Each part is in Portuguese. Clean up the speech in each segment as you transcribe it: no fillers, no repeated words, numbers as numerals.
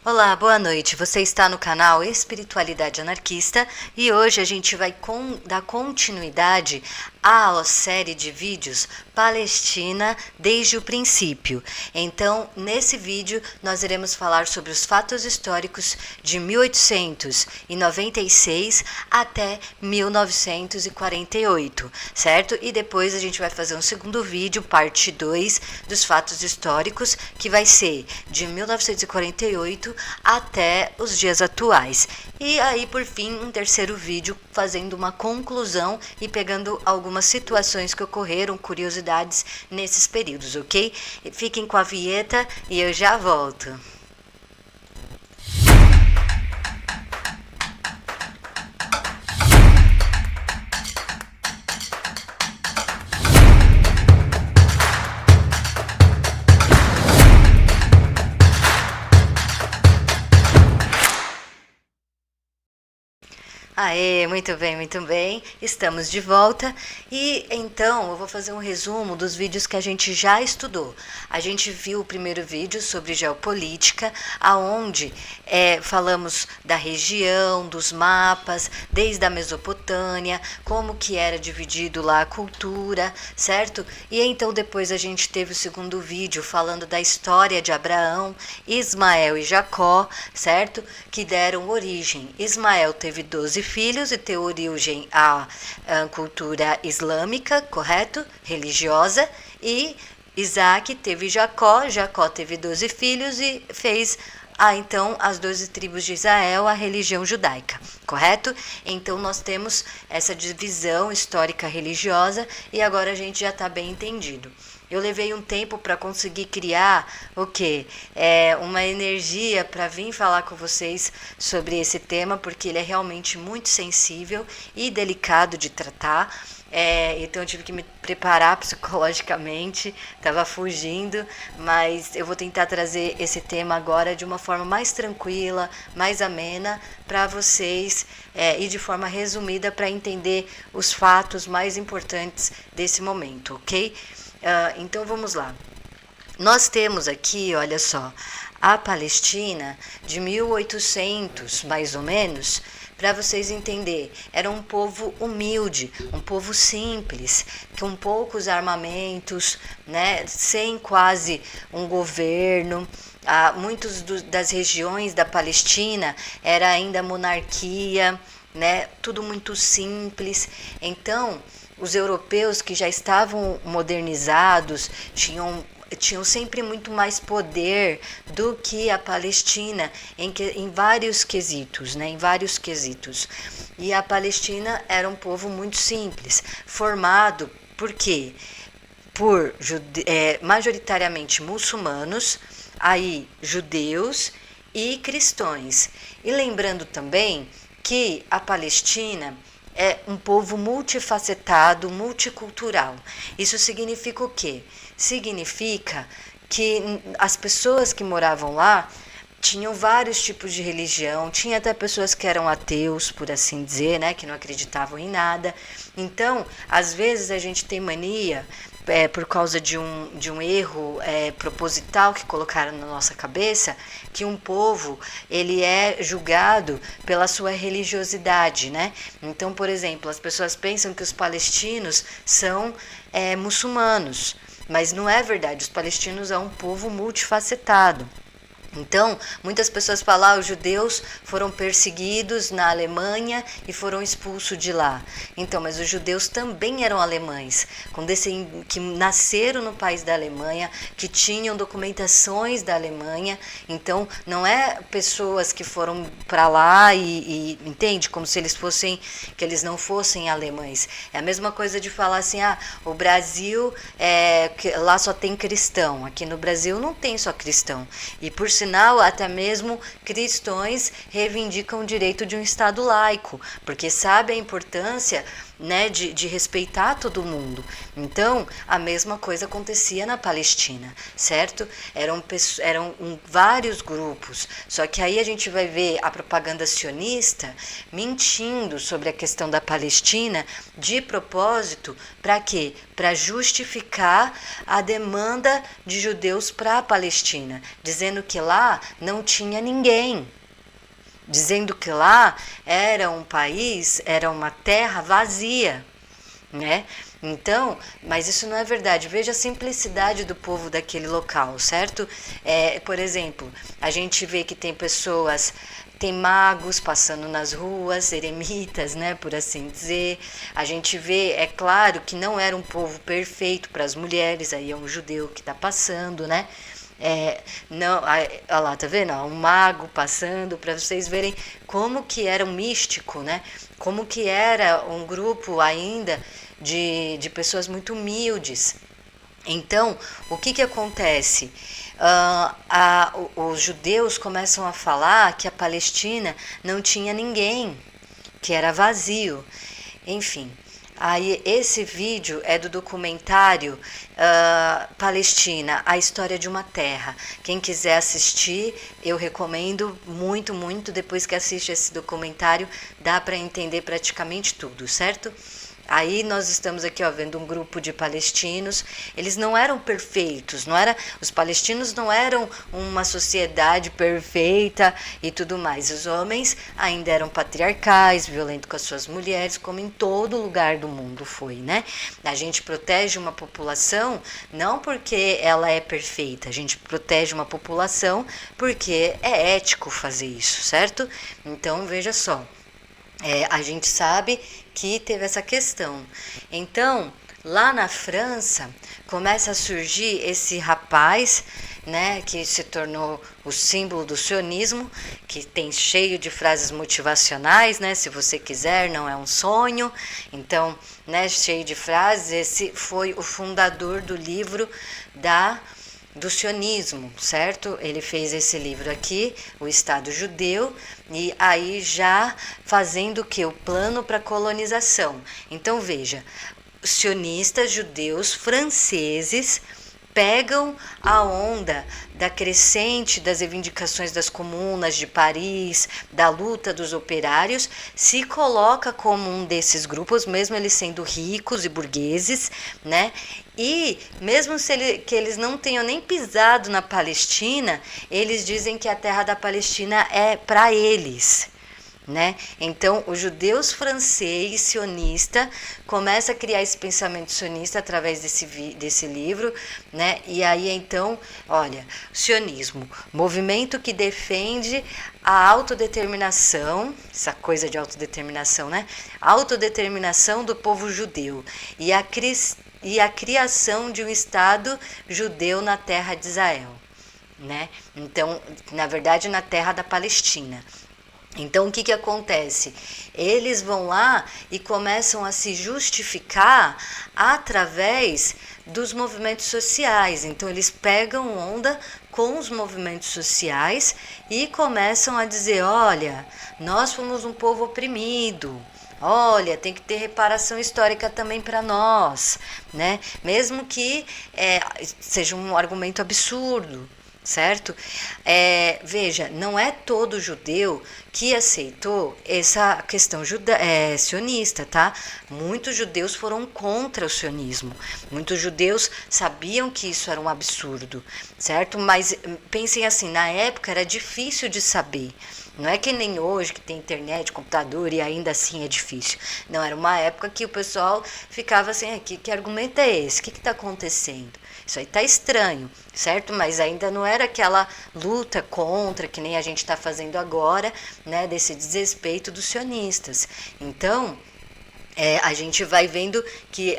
Olá, boa noite. Você está no canal Espiritualidade Anarquista e hoje a gente vai dar continuidade à série de vídeos Palestina desde o princípio. Então, nesse vídeo, nós iremos falar sobre os fatos históricos de 1896 até 1948, certo? E depois a gente vai fazer um segundo vídeo, parte 2, dos fatos históricos, que vai ser de 1948 até os dias atuais. E aí, por fim, um terceiro vídeo fazendo uma conclusão e pegando algumas situações que ocorreram, curiosidades nesses períodos, ok? Fiquem com a vinheta e eu já volto. Aê, muito bem, estamos de volta e então eu vou fazer um resumo dos vídeos que a gente já estudou. A gente viu o primeiro vídeo sobre geopolítica, aonde falamos da região, dos mapas, desde a Mesopotâmia, como que era dividido lá a cultura, certo? E então depois a gente teve o segundo vídeo falando da história de Abraão, Ismael e Jacó, certo? Que deram origem. Ismael teve 12 filhos e deu origem à cultura islâmica, correto? Religiosa. E Isaac teve Jacó, Jacó teve 12 filhos e fez então as 12 tribos de Israel, a religião judaica, correto? Então nós temos essa divisão histórica religiosa e agora a gente já está bem entendido. Eu levei um tempo para conseguir criar o quê? Uma energia para vir falar com vocês sobre esse tema, porque ele é realmente muito sensível e delicado de tratar. Então eu tive que me preparar psicologicamente, estava fugindo, mas eu vou tentar trazer esse tema agora de uma forma mais tranquila, mais amena para vocês e de forma resumida para entender os fatos mais importantes desse momento, ok? Então vamos lá. Nós temos aqui, olha só, a Palestina de 1800, mais ou menos, para vocês entenderem. Era um povo humilde, um povo simples, com poucos armamentos, né, sem quase um governo. Muitas das regiões da Palestina era ainda monarquia, né, tudo muito simples. Então, os europeus que já estavam modernizados tinham sempre muito mais poder do que a Palestina em vários quesitos, né? Em vários quesitos. E a Palestina era um povo muito simples, formado por quê? Por majoritariamente muçulmanos, aí judeus e cristãos. E lembrando também que a Palestina é um povo multifacetado, multicultural. Isso significa o quê? Significa que as pessoas que moravam lá tinham vários tipos de religião, tinha até pessoas que eram ateus, por assim dizer, né, que não acreditavam em nada. Então, às vezes a gente tem mania, por causa de um erro proposital que colocaram na nossa cabeça, que um povo ele é julgado pela sua religiosidade, né? Então, por exemplo, as pessoas pensam que os palestinos são muçulmanos, mas não é verdade. Os palestinos são um povo multifacetado. Então, muitas pessoas falam, os judeus foram perseguidos na Alemanha e foram expulsos de lá. Então, mas os judeus também eram alemães, que nasceram no país da Alemanha, que tinham documentações da Alemanha. Então, não é pessoas que foram para lá entende? Como se que eles não fossem alemães. É a mesma coisa de falar assim, o Brasil, lá só tem cristão. Aqui no Brasil não tem só cristão. E por sinal, até mesmo cristãos reivindicam o direito de um Estado laico, porque sabe a importância né, de respeitar todo mundo. Então, a mesma coisa acontecia na Palestina, certo? Eram vários grupos, só que aí a gente vai ver a propaganda sionista mentindo sobre a questão da Palestina de propósito, para quê? Para justificar a demanda de judeus para a Palestina, dizendo que lá não tinha ninguém, dizendo que lá era um país, era uma terra vazia, né? Então, mas isso não é verdade. Veja a simplicidade do povo daquele local, certo? Por exemplo, a gente vê que tem pessoas, tem magos passando nas ruas, eremitas, né, por assim dizer. A gente vê, é claro que não era um povo perfeito para as mulheres, aí é um judeu que está passando, né? Não, olha lá, tá vendo? Um mago passando, para vocês verem como que era um místico, né? Como que era um grupo ainda de pessoas muito humildes. Então, o que acontece? Os judeus começam a falar que a Palestina não tinha ninguém, que era vazio. Enfim, aí esse vídeo é do documentário Palestina, a história de uma terra. Quem quiser assistir, eu recomendo muito, muito. Depois que assiste esse documentário, dá para entender praticamente tudo, certo? Aí nós estamos aqui, ó, vendo um grupo de palestinos. Eles não eram perfeitos, os palestinos não eram uma sociedade perfeita e tudo mais. Os homens ainda eram patriarcais, violentos com as suas mulheres, como em todo lugar do mundo foi, né? A gente protege uma população não porque ela é perfeita, a gente protege uma população porque é ético fazer isso, certo? Então veja só. A gente sabe que teve essa questão. Então, lá na França, começa a surgir esse rapaz, né, que se tornou o símbolo do sionismo, que tem cheio de frases motivacionais, né, se você quiser, não é um sonho. Então, né, cheio de frases. Esse foi o fundador do livro do sionismo, certo? Ele fez esse livro aqui, O Estado Judeu, e aí já fazendo o que? O plano para colonização. Então veja, sionistas judeus franceses pegam a onda da crescente das reivindicações das comunas de Paris, da luta dos operários, se coloca como um desses grupos, mesmo eles sendo ricos e burgueses, né? E mesmo que eles não tenham nem pisado na Palestina, eles dizem que a terra da Palestina é para eles, né? Então, os judeus francês sionista começa a criar esse pensamento sionista através desse livro, né? E aí então, olha, sionismo, movimento que defende a autodeterminação, essa coisa de autodeterminação, né? Autodeterminação do povo judeu e a criação de um Estado judeu na terra de Israel, né? Então, na verdade, na terra da Palestina. Então, o que acontece? Eles vão lá e começam a se justificar através dos movimentos sociais. Então, eles pegam onda com os movimentos sociais e começam a dizer, olha, nós fomos um povo oprimido, olha, tem que ter reparação histórica também para nós, né? Mesmo que seja um argumento absurdo, certo? Veja, não é todo judeu que aceitou essa questão sionista, tá? Muitos judeus foram contra o sionismo, muitos judeus sabiam que isso era um absurdo, certo? Mas pensem assim, na época era difícil de saber. Não é que nem hoje, que tem internet, computador, e ainda assim é difícil. Não, era uma época que o pessoal ficava assim, que argumento é esse? O que está acontecendo? Isso aí está estranho, certo? Mas ainda não era aquela luta contra, que nem a gente está fazendo agora, né? Desse desrespeito dos sionistas. Então, a gente vai vendo que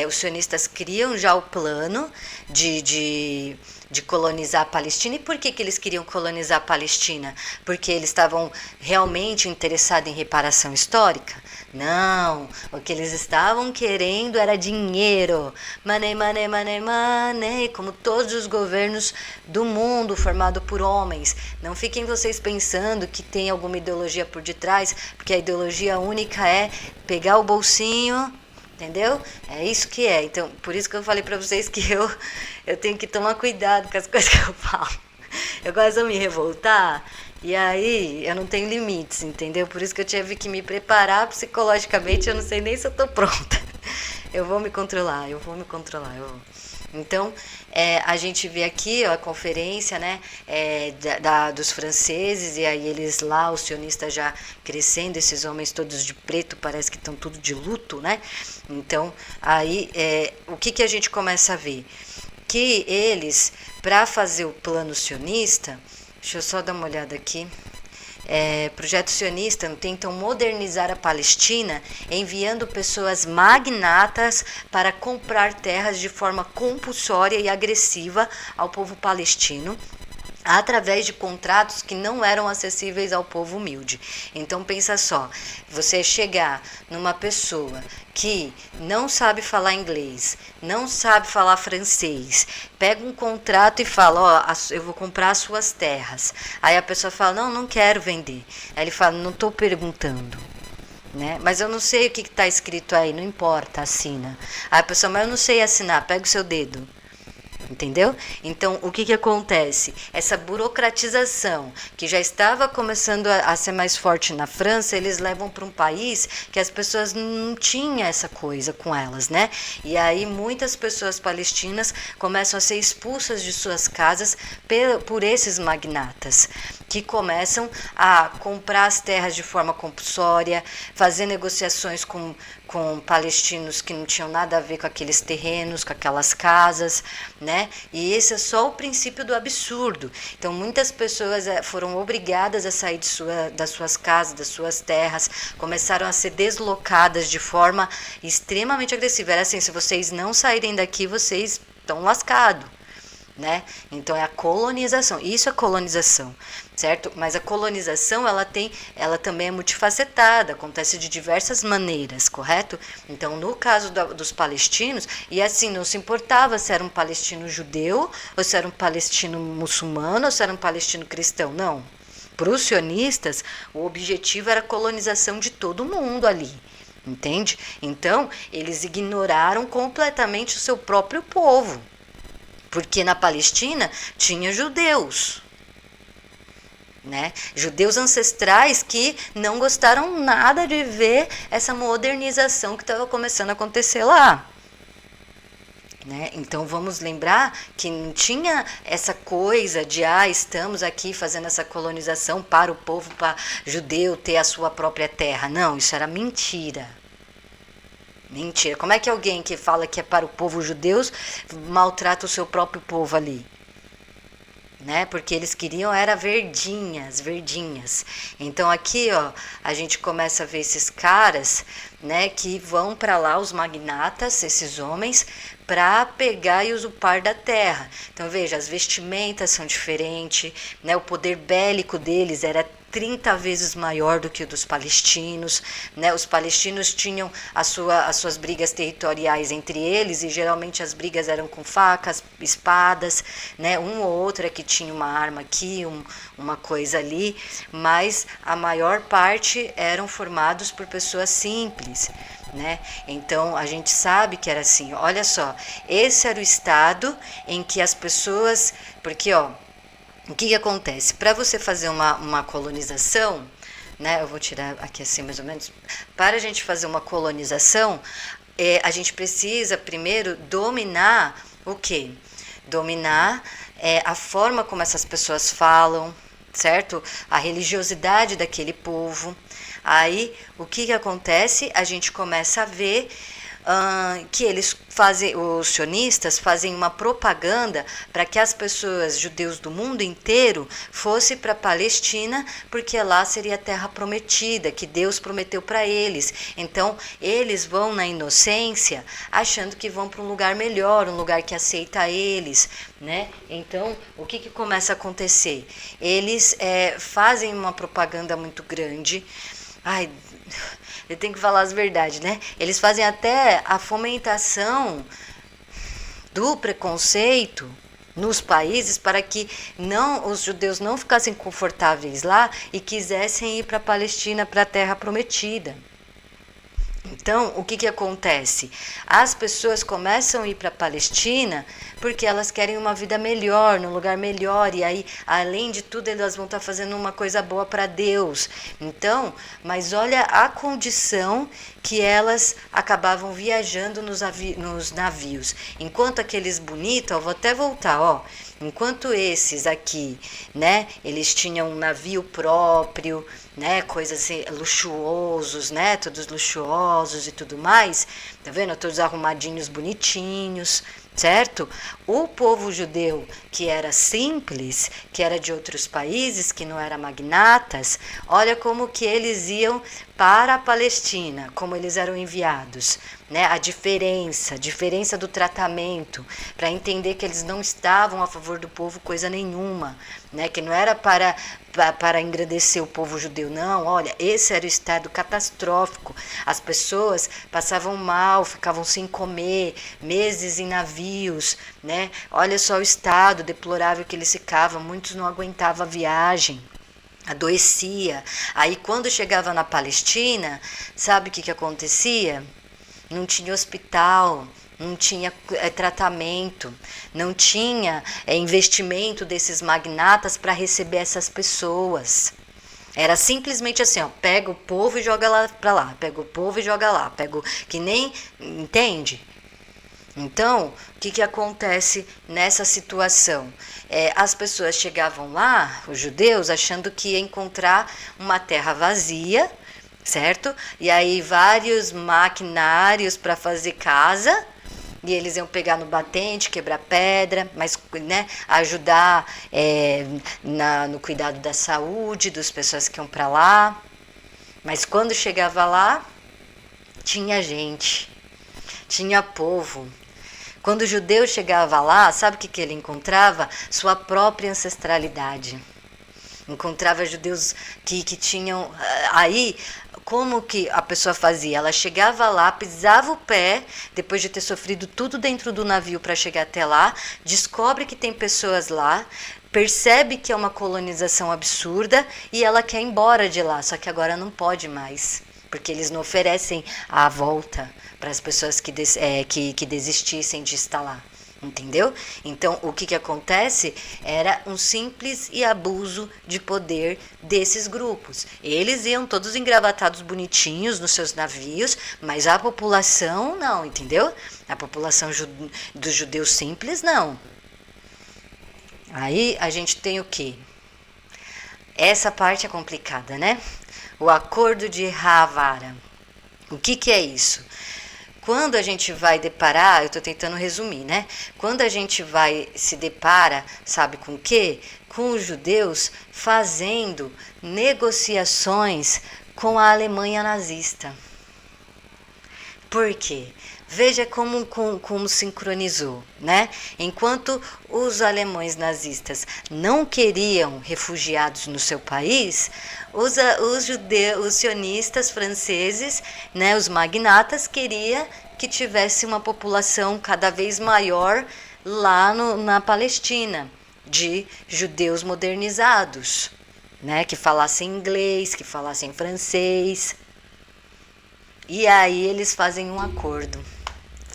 os sionistas criam já o plano de de colonizar a Palestina. E por que eles queriam colonizar a Palestina? Porque eles estavam realmente interessados em reparação histórica? Não, o que eles estavam querendo era dinheiro. Money, money, money, money, como todos os governos do mundo formado por homens. Não fiquem vocês pensando que tem alguma ideologia por detrás, porque a ideologia única é pegar o bolsinho, entendeu? É isso que é. Então, por isso que eu falei pra vocês que eu tenho que tomar cuidado com as coisas que eu falo. Eu gosto de me revoltar e aí eu não tenho limites, entendeu? Por isso que eu tive que me preparar psicologicamente. Eu não sei nem se eu tô pronta. Eu vou me controlar. Então, a gente vê aqui ó, a conferência, né, dos franceses, e aí eles lá, os sionistas já crescendo, esses homens todos de preto, parece que estão tudo de luto, né? Então, aí, o que a gente começa a ver? Que eles, para fazer o plano sionista, deixa eu só dar uma olhada aqui, projeto sionista tentam modernizar a Palestina enviando pessoas magnatas para comprar terras de forma compulsória e agressiva ao povo palestino, através de contratos que não eram acessíveis ao povo humilde. Então pensa só, você chegar numa pessoa que não sabe falar inglês, não sabe falar francês, pega um contrato e fala, ó, eu vou comprar as suas terras. Aí a pessoa fala, não quero vender. Aí ele fala, não estou perguntando. Né? Mas eu não sei o que está escrito aí, não importa, assina. Aí a pessoa, mas eu não sei assinar, pega o seu dedo. Entendeu? Então, o que acontece? Essa burocratização, que já estava começando a ser mais forte na França, eles levam para um país que as pessoas não tinham essa coisa com elas, né? E aí muitas pessoas palestinas começam a ser expulsas de suas casas por esses magnatas, que começam a comprar as terras de forma compulsória, fazer negociações com palestinos que não tinham nada a ver com aqueles terrenos, com aquelas casas, né? E esse é só o princípio do absurdo. Então, muitas pessoas foram obrigadas a sair das suas casas, das suas terras, começaram a ser deslocadas de forma extremamente agressiva. Era assim, se vocês não saírem daqui, vocês estão lascados. Né? Então é a colonização, isso é colonização, certo? Mas a colonização ela também é multifacetada, acontece de diversas maneiras, correto? Então no caso dos palestinos, e assim, não se importava se era um palestino judeu, ou se era um palestino muçulmano, ou se era um palestino cristão, não. Para os sionistas, o objetivo era a colonização de todo mundo ali, entende? Então eles ignoraram completamente o seu próprio povo. Porque na Palestina tinha judeus, né? Judeus ancestrais que não gostaram nada de ver essa modernização que estava começando a acontecer lá. Né? Então vamos lembrar que não tinha essa coisa de estamos aqui fazendo essa colonização para o povo judeu ter a sua própria terra. Não, isso era mentira. Mentira. Como é que alguém que fala que é para o povo judeu maltrata o seu próprio povo ali? Né? Porque eles queriam era verdinhas. Então aqui, ó, a gente começa a ver esses caras, né, que vão para lá, os magnatas, esses homens, para pegar e usurpar da terra. Então veja, as vestimentas são diferentes, né? O poder bélico deles era 30 vezes maior do que o dos palestinos, né? Os palestinos tinham as suas brigas territoriais entre eles, e geralmente as brigas eram com facas, espadas, né? Um ou outro é que tinha uma arma aqui, uma coisa ali, mas a maior parte eram formados por pessoas simples, né? Então a gente sabe que era assim. Olha só, esse era o estado em que as pessoas, porque ó, o que acontece? Para você fazer uma colonização, né? Eu vou tirar aqui assim mais ou menos. Para a gente fazer uma colonização, a gente precisa primeiro dominar o quê? Dominar a forma como essas pessoas falam, certo? A religiosidade daquele povo. Aí, o que acontece? A gente começa a ver que eles fazem, os sionistas fazem uma propaganda para que as pessoas, judeus do mundo inteiro, fossem para a Palestina, porque lá seria a terra prometida, que Deus prometeu para eles. Então, eles vão na inocência, achando que vão para um lugar melhor, um lugar que aceita eles, né? Então, o que começa a acontecer? Eles fazem uma propaganda muito grande. Ai, eu tenho que falar as verdades, né? Eles fazem até a fomentação do preconceito nos países para que os judeus não ficassem confortáveis lá e quisessem ir para a Palestina, para a terra prometida. Então, o que acontece? As pessoas começam a ir para a Palestina porque elas querem uma vida melhor, num lugar melhor, e aí, além de tudo, elas vão estar fazendo uma coisa boa para Deus. Então, mas olha a condição que elas acabavam viajando nos navios. Enquanto aqueles bonitos, eu vou até voltar, ó. Enquanto esses aqui, né, eles tinham um navio próprio, né, coisas assim, luxuosos, né, todos luxuosos e tudo mais, tá vendo? Todos arrumadinhos, bonitinhos, certo? O povo judeu, que era simples, que era de outros países, que não eram magnatas, olha como que eles iam para a Palestina, como eles eram enviados, né? A diferença do tratamento, para entender que eles não estavam a favor do povo coisa nenhuma, né? Que não era para engrandecer o povo judeu, não. Olha, esse era o estado catastrófico. As pessoas passavam mal, ficavam sem comer, meses em navios, né? Olha só o estado deplorável que eles ficavam, muitos não aguentavam a viagem. Adoecia. Aí quando chegava na Palestina, sabe o que acontecia? Não tinha hospital, não tinha tratamento, não tinha investimento desses magnatas para receber essas pessoas. Era simplesmente assim, ó, pega o povo e joga lá para lá, pega o povo e joga lá, que nem, entende? Então, o que acontece nessa situação? As pessoas chegavam lá, os judeus, achando que ia encontrar uma terra vazia, certo? E aí vários maquinários para fazer casa, e eles iam pegar no batente, quebrar pedra, mas, né, ajudar no cuidado da saúde das pessoas que iam para lá. Mas quando chegava lá, tinha gente, tinha povo. Quando o judeu chegava lá, sabe o que ele encontrava? Sua própria ancestralidade. Encontrava judeus que tinham... Aí, como que a pessoa fazia? Ela chegava lá, pisava o pé, depois de ter sofrido tudo dentro do navio para chegar até lá, descobre que tem pessoas lá, percebe que é uma colonização absurda e ela quer ir embora de lá, só que agora não pode mais, porque eles não oferecem a volta para as pessoas que desistissem de estar lá. Entendeu? Então, o que acontece era um simples e abuso de poder desses grupos. Eles iam todos engravatados bonitinhos nos seus navios, mas a população não, entendeu? A população dos judeus simples, não. Aí a gente tem o quê? Essa parte é complicada, né? O acordo de Havara. O que é isso? Quando a gente vai deparar, eu estou tentando resumir, né? Quando a gente se depara, sabe com o quê? Com os judeus fazendo negociações com a Alemanha nazista. Por quê? Veja como sincronizou, né? Enquanto os alemães nazistas não queriam refugiados no seu país, os sionistas franceses, né, os magnatas, queriam que tivesse uma população cada vez maior lá na Palestina, de judeus modernizados, né, que falassem inglês, que falassem francês. E aí eles fazem um acordo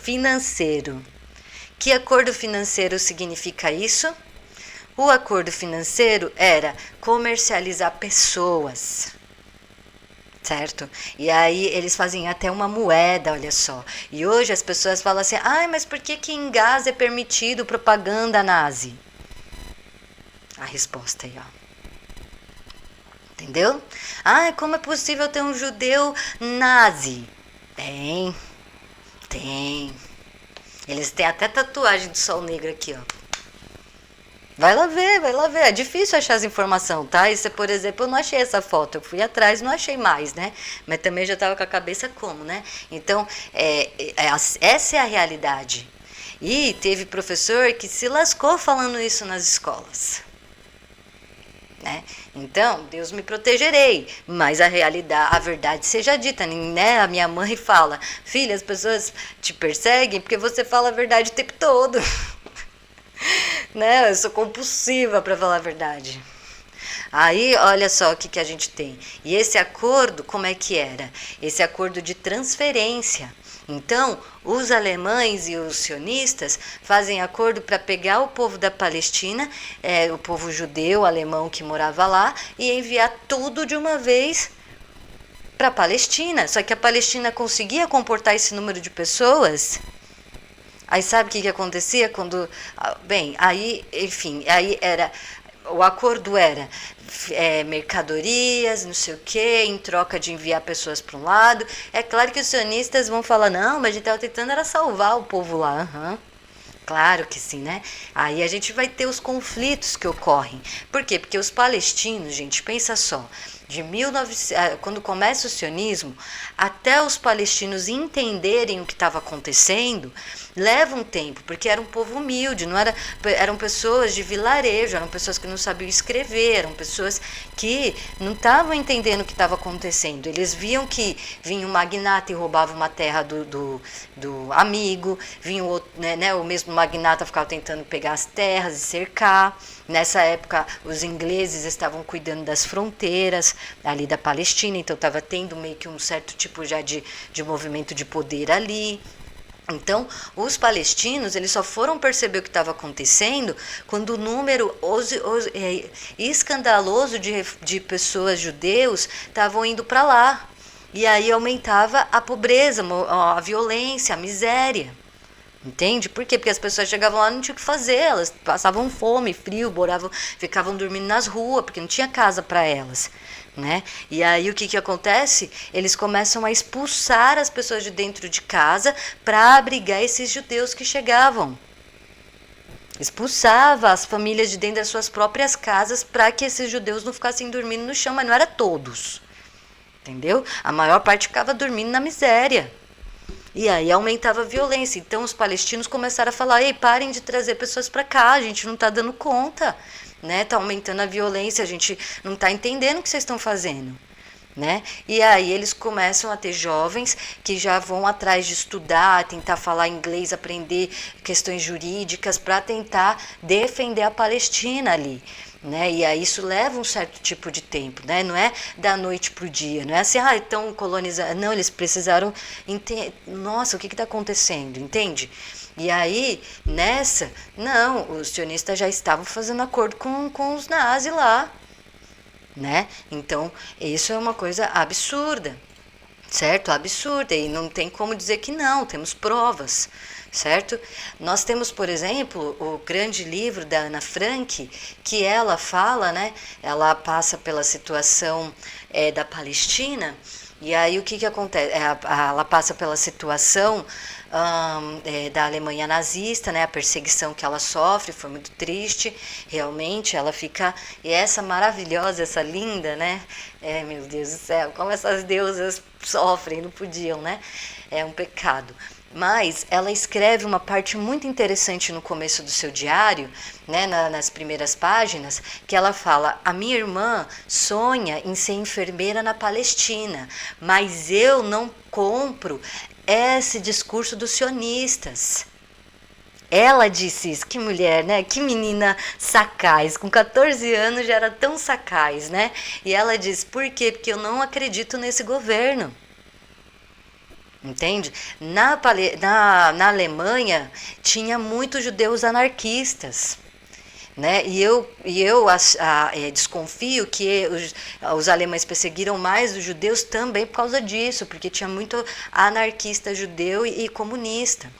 financeiro. Que acordo financeiro significa isso? O acordo financeiro era comercializar pessoas, certo? E aí eles fazem até uma moeda, olha só. E hoje as pessoas falam assim, mas por que em Gaza é permitido propaganda nazi? A resposta aí, ó. Entendeu? Como é possível ter um judeu nazi? Tem. Tem. Eles têm até tatuagem de sol negro aqui, ó. Vai lá ver, vai lá ver. É difícil achar as informações, tá? Isso, por exemplo, eu não achei essa foto. Eu fui atrás, não achei mais, né? Mas também já tava com a cabeça como, né? Então, essa é a realidade. E teve professor que se lascou falando isso nas escolas. Né? Então, Deus me protegerei, mas a realidade, a verdade seja dita, né? A minha mãe fala: filha, as pessoas te perseguem porque você fala a verdade o tempo todo. Né? Eu sou compulsiva para falar a verdade. Aí, olha só o que a gente tem. E esse acordo, como é que era? Esse acordo de transferência. Então, os alemães e os sionistas fazem acordo para pegar o povo da Palestina, o povo judeu, alemão que morava lá, e enviar tudo de uma vez para a Palestina. Só que a Palestina conseguia comportar esse número de pessoas. Aí sabe o que acontecia quando... Bem, aí, enfim, aí era... O acordo era mercadorias, não sei o quê, em troca de enviar pessoas para um lado. É claro que os sionistas vão falar, não, mas a gente estava tentando era salvar o povo lá. Uhum. Claro que sim, né? Aí a gente vai ter os conflitos que ocorrem. Por quê? Porque os palestinos, gente, pensa só, quando começa o sionismo, até os palestinos entenderem o que estava acontecendo, leva um tempo, porque era um povo humilde, eram pessoas de vilarejo, eram pessoas que não sabiam escrever, eram pessoas que não estavam entendendo o que estava acontecendo. Eles viam que vinha um magnata e roubava uma terra do amigo, vinha o mesmo magnata ficava tentando pegar as terras e cercar. Nessa época, os ingleses estavam cuidando das fronteiras ali da Palestina, então estava tendo meio que um certo tipo já de movimento de poder ali. Então, os palestinos, eles só foram perceber o que estava acontecendo quando o número escandaloso de pessoas judeus estavam indo para lá. E aí aumentava a pobreza, a violência, a miséria. Entende? Por quê? Porque as pessoas chegavam lá e não tinham o que fazer, elas passavam fome, frio, ficavam dormindo nas ruas, porque não tinha casa para elas. Né? E aí o que acontece? Eles começam a expulsar as pessoas de dentro de casa para abrigar esses judeus que chegavam. Expulsava as famílias de dentro das suas próprias casas para que esses judeus não ficassem dormindo no chão, mas não era todos. Entendeu? A maior parte ficava dormindo na miséria. E aí aumentava a violência. Então os palestinos começaram a falar: ei, parem de trazer pessoas para cá, a gente não está dando conta. Né? Tá aumentando a violência, a gente não está entendendo o que vocês estão fazendo. Né? E aí eles começam a ter jovens que já vão atrás de estudar, tentar falar inglês, aprender questões jurídicas para tentar defender a Palestina ali. Né? E aí isso leva um certo tipo de tempo, né? Não é da noite para o dia, não é assim, estão colonizando. Não, eles precisaram entender, nossa, o que está acontecendo, entende? E aí, não, os sionistas já estavam fazendo acordo com os nazis lá, né? Então, isso é uma coisa absurda, certo? Absurda, e não tem como dizer que não, temos provas, certo? Nós temos, por exemplo, o grande livro da Ana Frank, que ela fala, né? Ela passa pela situação da Palestina, e aí o que acontece? Ela passa pela situação da Alemanha nazista, né? A perseguição que ela sofre foi muito triste, realmente. Ela fica, e essa maravilhosa, essa linda, né? Meu Deus do céu, como essas deusas sofrem, não podiam, né? É um pecado. Mas ela escreve uma parte muito interessante no começo do seu diário, né, nas primeiras páginas, que ela fala: a minha irmã sonha em ser enfermeira na Palestina, mas eu não compro esse discurso dos sionistas. Ela disse isso, que mulher, né? Que menina sagaz, com 14 anos já era tão sagaz, né? E ela diz: por quê? Porque eu não acredito nesse governo. Entende? Na Alemanha tinha muitos judeus anarquistas. Né? E eu desconfio que os alemães perseguiram mais os judeus também por causa disso, porque tinha muito anarquista judeu e comunista.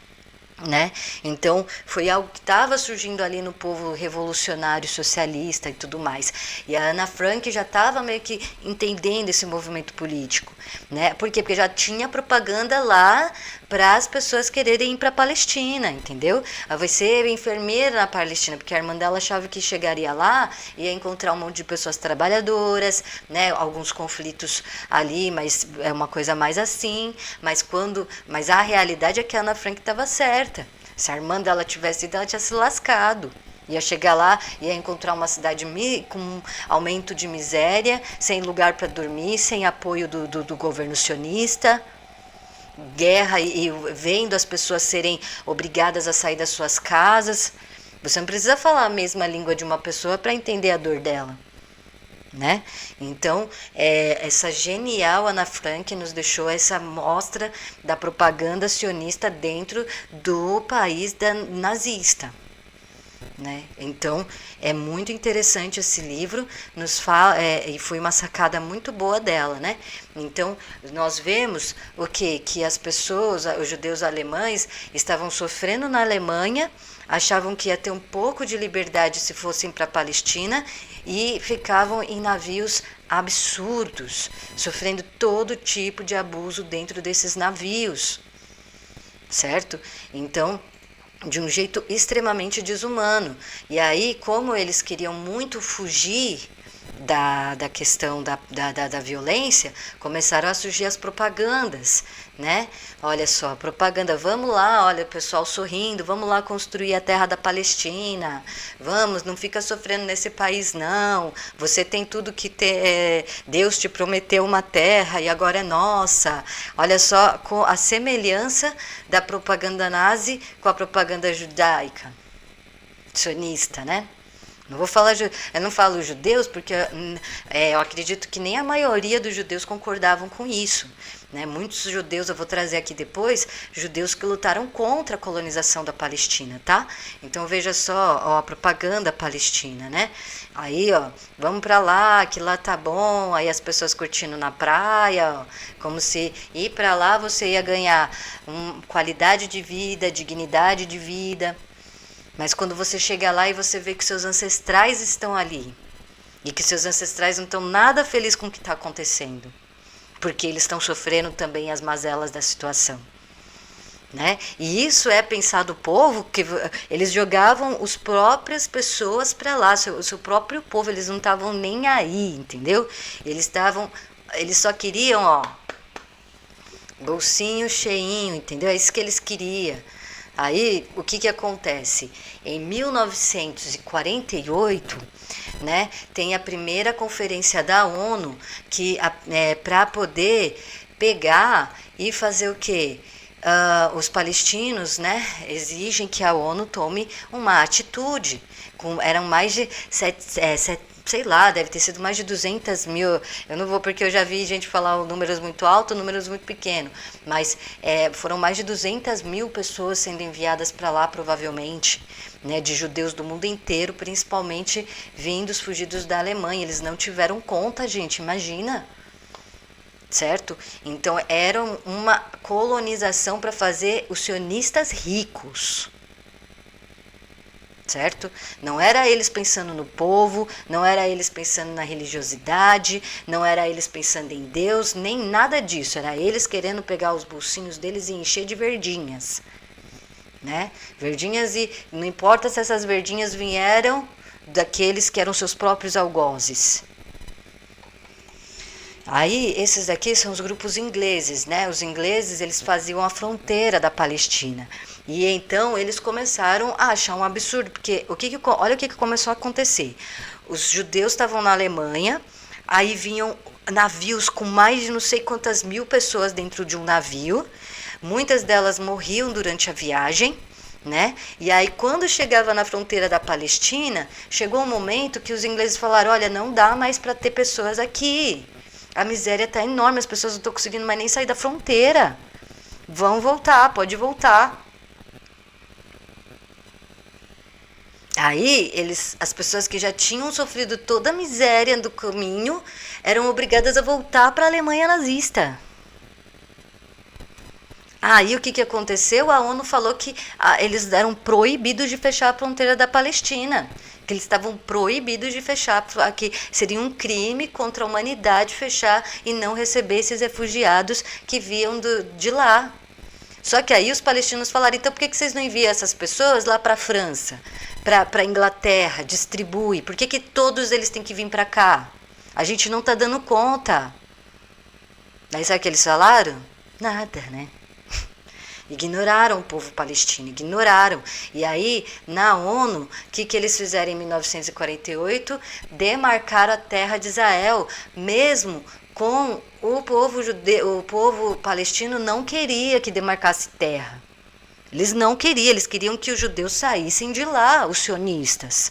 né? Então foi algo que estava surgindo ali no povo revolucionário socialista e tudo mais. E a Ana Frank já estava meio que entendendo esse movimento político, né? Por quê? Porque já tinha propaganda lá para as pessoas quererem ir para a Palestina, entendeu? Ela vai ser enfermeira na Palestina, porque a irmã dela achava que chegaria lá e ia encontrar um monte de pessoas trabalhadoras, né? Alguns conflitos ali, mas é uma coisa mais assim. Mas a realidade é que a Ana Frank estava certa. Se a irmã dela tivesse ido, ela tinha se lascado. Ia chegar lá, ia encontrar uma cidade com um aumento de miséria, sem lugar para dormir, sem apoio do governo sionista, guerra e vendo as pessoas serem obrigadas a sair das suas casas. Você não precisa falar a mesma língua de uma pessoa para entender a dor dela. Né? Então, essa genial Ana Frank nos deixou essa mostra da propaganda sionista dentro do país nazista. Né? Então, é muito interessante esse livro, nos fala, e foi uma sacada muito boa dela. Né? Então, nós vemos o quê? Que as pessoas, os judeus alemães, estavam sofrendo na Alemanha, achavam que ia ter um pouco de liberdade se fossem para a Palestina, e ficavam em navios absurdos, sofrendo todo tipo de abuso dentro desses navios, certo? Então, de um jeito extremamente desumano. E aí, como eles queriam muito fugir da questão da violência, começaram a surgir as propagandas, né? Olha só, propaganda, vamos lá, olha o pessoal sorrindo, vamos lá construir a terra da Palestina, vamos, não fica sofrendo nesse país não, você tem tudo que Deus te prometeu uma terra e agora é nossa. Olha só com a semelhança da propaganda nazi com a propaganda judaica, sionista, né? Não vou falar, eu não falo judeus porque eu acredito que nem a maioria dos judeus concordavam com isso. Né? Muitos judeus, eu vou trazer aqui depois, judeus que lutaram contra a colonização da Palestina, tá? Então veja só, ó, a propaganda palestina, né? Aí, ó, vamos para lá, que lá tá bom, aí as pessoas curtindo na praia, ó, como se ir para lá você ia ganhar qualidade de vida, dignidade de vida. Mas quando você chega lá e você vê que seus ancestrais estão ali, e que seus ancestrais não estão nada felizes com o que está acontecendo, porque eles estão sofrendo também as mazelas da situação. Né? E isso é pensar do povo, que eles jogavam as próprias pessoas para lá, o seu próprio povo, eles não estavam nem aí, entendeu? Eles só queriam, ó, bolsinho cheinho, entendeu? É isso que eles queriam. Aí, o que acontece? Em 1948, né, tem a primeira conferência da ONU que para poder pegar e fazer o quê? Os palestinos, né, exigem que a ONU tome uma atitude. Eram mais de sei lá, deve ter sido mais de 200 mil, eu não vou porque eu já vi gente falar números muito altos, números muito pequenos, mas foram mais de 200 mil pessoas sendo enviadas para lá, provavelmente, né, de judeus do mundo inteiro, principalmente vindos, fugidos da Alemanha. Eles não tiveram conta, gente, imagina. Certo? Então, era uma colonização para fazer os sionistas ricos. Certo? Não era eles pensando no povo, não era eles pensando na religiosidade, não era eles pensando em Deus, nem nada disso. Era eles querendo pegar os bolsinhos deles e encher de verdinhas. Né? Verdinhas, e não importa se essas verdinhas vieram daqueles que eram seus próprios algozes. Aí, esses daqui são os grupos ingleses, né? Os ingleses, eles faziam a fronteira da Palestina. E então, eles começaram a achar um absurdo, porque olha o que começou a acontecer. Os judeus estavam na Alemanha, aí vinham navios com mais de não sei quantas mil pessoas dentro de um navio. Muitas delas morriam durante a viagem, né? E aí, quando chegava na fronteira da Palestina, chegou um momento que os ingleses falaram, olha, não dá mais para ter pessoas aqui. A miséria está enorme, as pessoas não estão conseguindo mais nem sair da fronteira. Vão voltar, pode voltar. Aí, as pessoas que já tinham sofrido toda a miséria do caminho, eram obrigadas a voltar para a Alemanha nazista. Aí o que, que aconteceu? A ONU falou que eles eram proibidos de fechar a fronteira da Palestina. Que eles estavam proibidos de fechar, que seria um crime contra a humanidade fechar e não receber esses refugiados que viam de lá. Só que aí os palestinos falaram, então por que vocês não enviam essas pessoas lá para a França, para a Inglaterra, distribui? Por que todos eles têm que vir para cá? A gente não está dando conta. Aí sabe o que eles falaram? Nada, né? Ignoraram o povo palestino, ignoraram. E aí, na ONU, o que eles fizeram em 1948? Demarcaram a terra de Israel, mesmo com o povo judeu, o povo palestino não queria que demarcasse terra. Eles não queriam, eles queriam que os judeus saíssem de lá, os sionistas.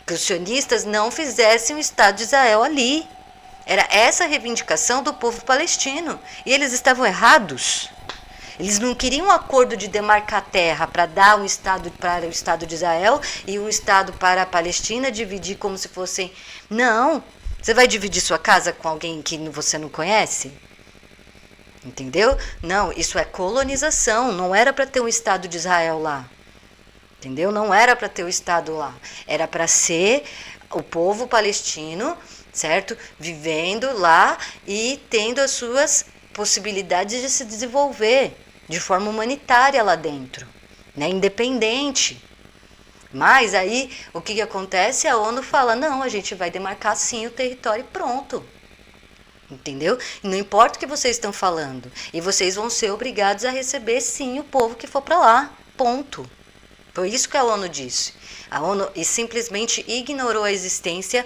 Que os sionistas não fizessem o Estado de Israel ali. Era essa a reivindicação do povo palestino. E eles estavam errados. Eles não queriam um acordo de demarcar terra para dar um Estado para o Estado de Israel e um Estado para a Palestina, dividir como se fossem... Não, você vai dividir sua casa com alguém que você não conhece? Entendeu? Não, isso é colonização, não era para ter um Estado de Israel lá. Entendeu? Não era para ter o Estado lá. Era para ser o povo palestino, certo? Vivendo lá e tendo as suas possibilidades de se desenvolver de forma humanitária lá dentro, né? Independente. Mas aí, o que acontece? A ONU fala, não, a gente vai demarcar sim o território e pronto. Entendeu? E não importa o que vocês estão falando. E vocês vão ser obrigados a receber sim o povo que for para lá. Ponto. Foi isso que a ONU disse. A ONU simplesmente ignorou a existência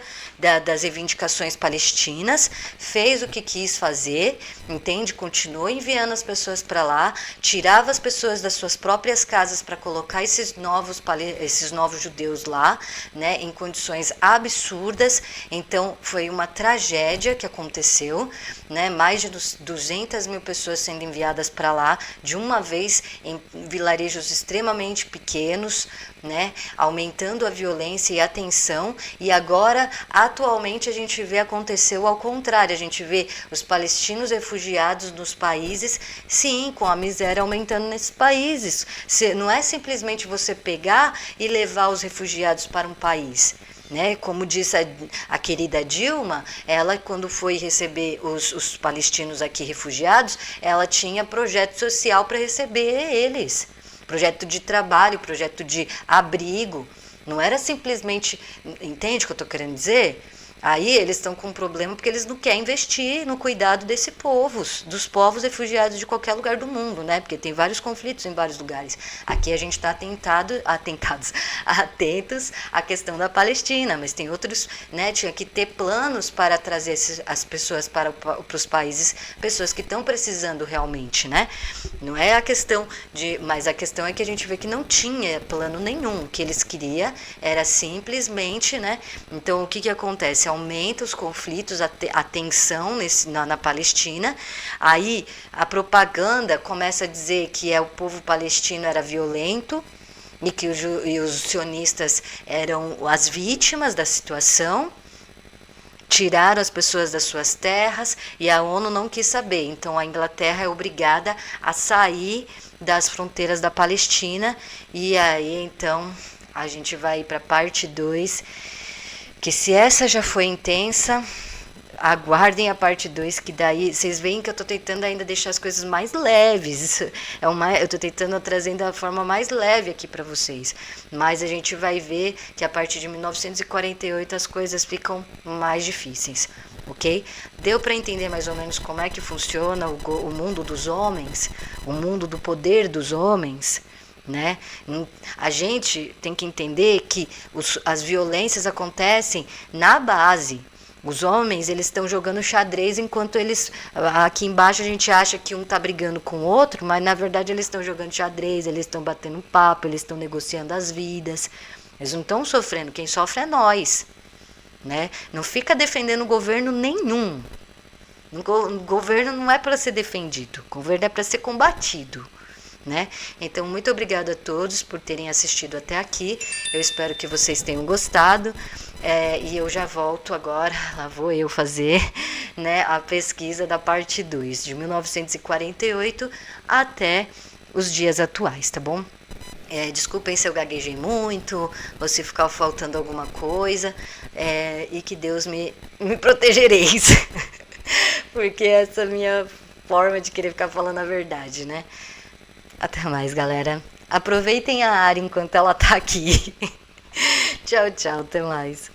das reivindicações palestinas, fez o que quis fazer, entende? Continuou enviando as pessoas para lá, tirava as pessoas das suas próprias casas para colocar esses novos judeus lá, né, em condições absurdas. Então foi uma tragédia que aconteceu, né? Mais de 200 mil pessoas sendo enviadas para lá de uma vez em vilarejos extremamente pequenos, né, aumentando a violência e a tensão. E agora, atualmente, a gente vê aconteceu ao contrário, a gente vê os palestinos refugiados nos países, sim, com a miséria aumentando nesses países. Não é simplesmente você pegar e levar os refugiados para um país, né? Como disse a querida Dilma, ela quando foi receber os palestinos aqui refugiados, ela tinha projeto social para receber eles. Projeto de trabalho, projeto de abrigo. Não era simplesmente... Entende o que eu estou querendo dizer? Aí eles estão com um problema porque eles não querem investir no cuidado desse povo, dos povos refugiados de qualquer lugar do mundo, né? Porque tem vários conflitos em vários lugares. Aqui a gente está atentos à questão da Palestina, mas tem outros, né? Tinha que ter planos para trazer as pessoas para os países, pessoas que estão precisando realmente, né? Não é a questão mas a questão é que a gente vê que não tinha plano nenhum. O que eles queriam era simplesmente, né? Então o que acontece? Aumenta os conflitos, a tensão na Palestina. Aí a propaganda começa a dizer que o povo palestino era violento e que os sionistas eram as vítimas da situação. Tiraram as pessoas das suas terras e a ONU não quis saber. Então a Inglaterra é obrigada a sair das fronteiras da Palestina. E aí então a gente vai para a parte 2. Que se essa já foi intensa, aguardem a parte 2, que daí vocês veem que eu estou tentando ainda deixar as coisas mais leves. Eu estou tentando trazer da forma mais leve aqui para vocês. Mas a gente vai ver que a partir de 1948 as coisas ficam mais difíceis. Ok? Deu para entender mais ou menos como é que funciona o mundo dos homens, o mundo do poder dos homens? Né? A gente tem que entender que as violências acontecem na base. Os homens, eles estão jogando xadrez enquanto eles... Aqui embaixo a gente acha que um está brigando com o outro, mas na verdade eles estão jogando xadrez, eles estão batendo papo, eles estão negociando as vidas. Eles não estão sofrendo, quem sofre é nós. Né? Não fica defendendo governo nenhum. O governo não é para ser defendido, o governo é para ser combatido. Né? Então, muito obrigada a todos por terem assistido até aqui. Eu espero que vocês tenham gostado. E eu já volto agora, lá vou eu fazer, né, a pesquisa da parte 2, de 1948 até os dias atuais, tá bom? Desculpem se eu gaguejei muito, ou se ficar faltando alguma coisa, e que Deus me protegereis, porque essa é a minha forma de querer ficar falando a verdade, né? Até mais, galera. Aproveitem a área enquanto ela tá aqui. Tchau, tchau, até mais.